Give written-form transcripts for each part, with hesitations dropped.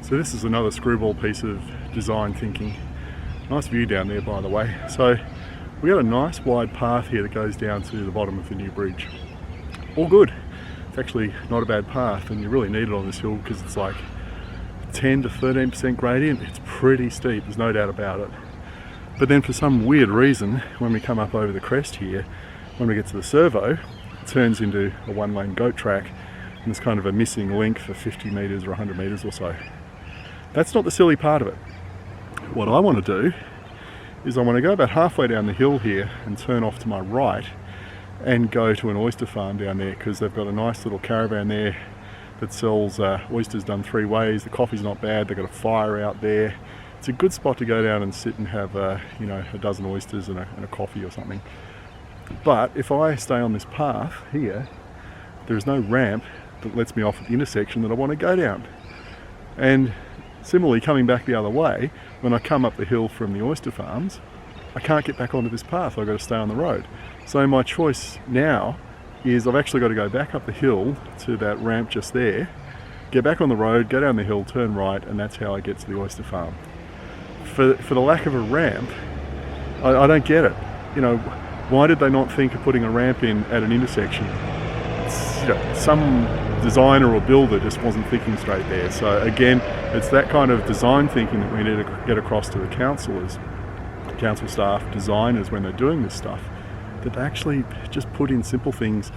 So this is another screwball piece of design thinking. Nice view down there, by the way. So we got a nice wide path here that goes down to the bottom of the new bridge. All good. It's actually not a bad path, and you really need it on this hill because it's like 10 to 13% gradient. It's pretty steep, there's no doubt about it. But then for some weird reason, when we come up over the crest here, when we get to the servo, it turns into a one-lane goat track, and there's kind of a missing link for 50 metres or 100 metres or so. That's not the silly part of it. What I want to do is I want to go about halfway down the hill here and turn off to my right and go to an oyster farm down there, because they've got a nice little caravan there that sells oysters done three ways. The coffee's not bad, they've got a fire out there. It's a good spot to go down and sit and have a dozen oysters and a coffee or something. But if I stay on this path here, there's no ramp that lets me off at the intersection that I want to go down. And similarly, coming back the other way, when I come up the hill from the oyster farms, I can't get back onto this path. I've got to stay on the road. So my choice now is I've actually got to go back up the hill to that ramp just there, get back on the road, go down the hill, turn right, and that's how I get to the oyster farm. For the lack of a ramp, I don't get it. You know, why did they not think of putting a ramp in at an intersection? Some designer or builder just wasn't thinking straight there. So again, it's that kind of design thinking that we need to get across to the councillors, council staff, designers, when they're doing this stuff, that they actually just put in simple things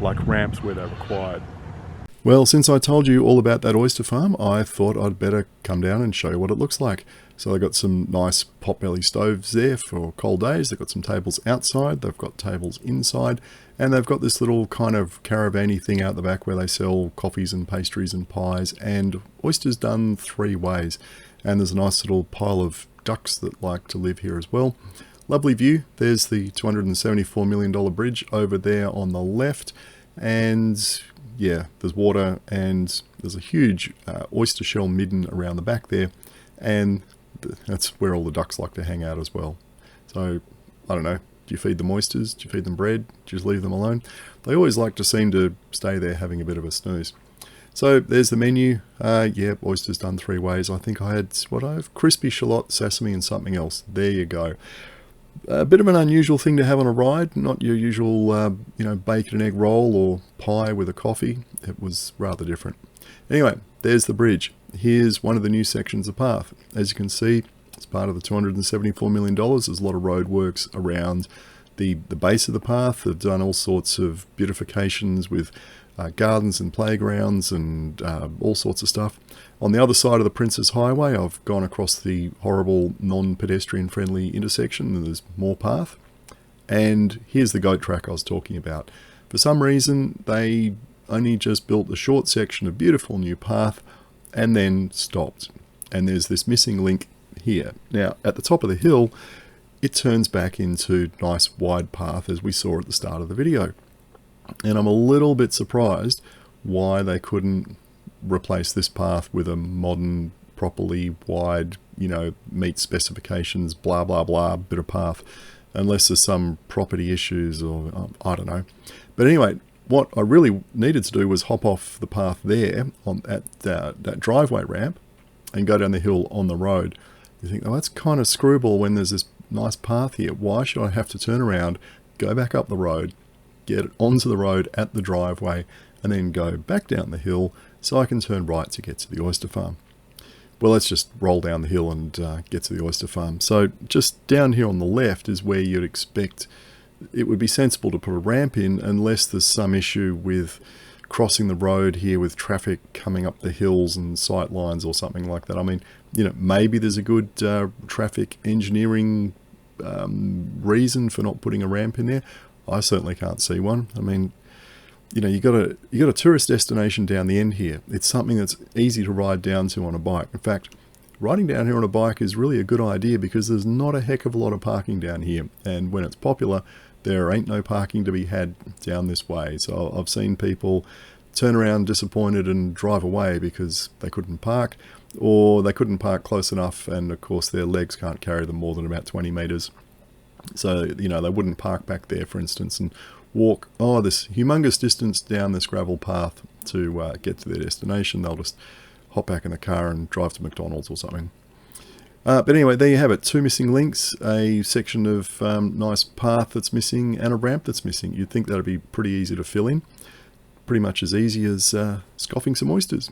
like ramps where they're required. Well, since I told you all about that oyster farm, I thought I'd better come down and show you what it looks like. So they've got some nice potbelly stoves there for cold days. They've got some tables outside, they've got tables inside, and they've got this little kind of caravan-y thing out the back where they sell coffees and pastries and pies and oysters done three ways. And there's a nice little pile of ducks that like to live here as well. Lovely view. There's the $274 million bridge over there on the left, and yeah, there's water, and there's a huge oyster shell midden around the back there, and that's where all the ducks like to hang out as well. So I don't know, do you feed them oysters? Do you feed them bread? Do you just leave them alone? They always like to seem to stay there having a bit of a snooze. So there's the menu. Yeah, oysters done three ways. I think I had crispy shallot, sesame, and something else. There you go. A bit of an unusual thing to have on a ride, not your usual, bacon and egg roll or pie with a coffee. It was rather different. Anyway, there's the bridge. Here's one of the new sections of path. As you can see, it's part of the $274 million. There's a lot of road works around the base of the path. They've done all sorts of beautifications with gardens and playgrounds and all sorts of stuff. On the other side of the Princes Highway, I've gone across the horrible non-pedestrian friendly intersection, and there's more path. And here's the goat track I was talking about. For some reason, they only just built a short section of beautiful new path and then stopped. And there's this missing link here. Now, at the top of the hill, it turns back into nice wide path as we saw at the start of the video. And I'm a little bit surprised why they couldn't replace this path with a modern, properly wide, meet specifications, blah, blah, blah, bit of path, unless there's some property issues or I don't know. But anyway, what I really needed to do was hop off the path there at that driveway ramp and go down the hill on the road. You think, oh, that's kind of screwball when there's this nice path here. Why should I have to turn around, go back up the road, get onto the road at the driveway, and then go back down the hill so I can turn right to get to the oyster farm? Well, let's just roll down the hill and get to the oyster farm. So just down here on the left is where you'd expect it would be sensible to put a ramp in, unless there's some issue with crossing the road here with traffic coming up the hills and sight lines or something like that. I mean, maybe there's a good traffic engineering reason for not putting a ramp in there. I certainly can't see one. I mean, you got a tourist destination down the end here. It's something that's easy to ride down to on a bike. In fact, riding down here on a bike is really a good idea because there's not a heck of a lot of parking down here. And when it's popular, there ain't no parking to be had down this way. So I've seen people turn around disappointed and drive away because they couldn't park, or they couldn't park close enough, and of course their legs can't carry them more than about 20 meters. So, they wouldn't park back there, for instance, and walk this humongous distance down this gravel path to get to their destination. They'll just hop back in the car and drive to McDonald's or something. But anyway, there you have it. 2 missing links, a section of nice path that's missing, and a ramp that's missing. You'd think that'd be pretty easy to fill in. Pretty much as easy as scoffing some oysters.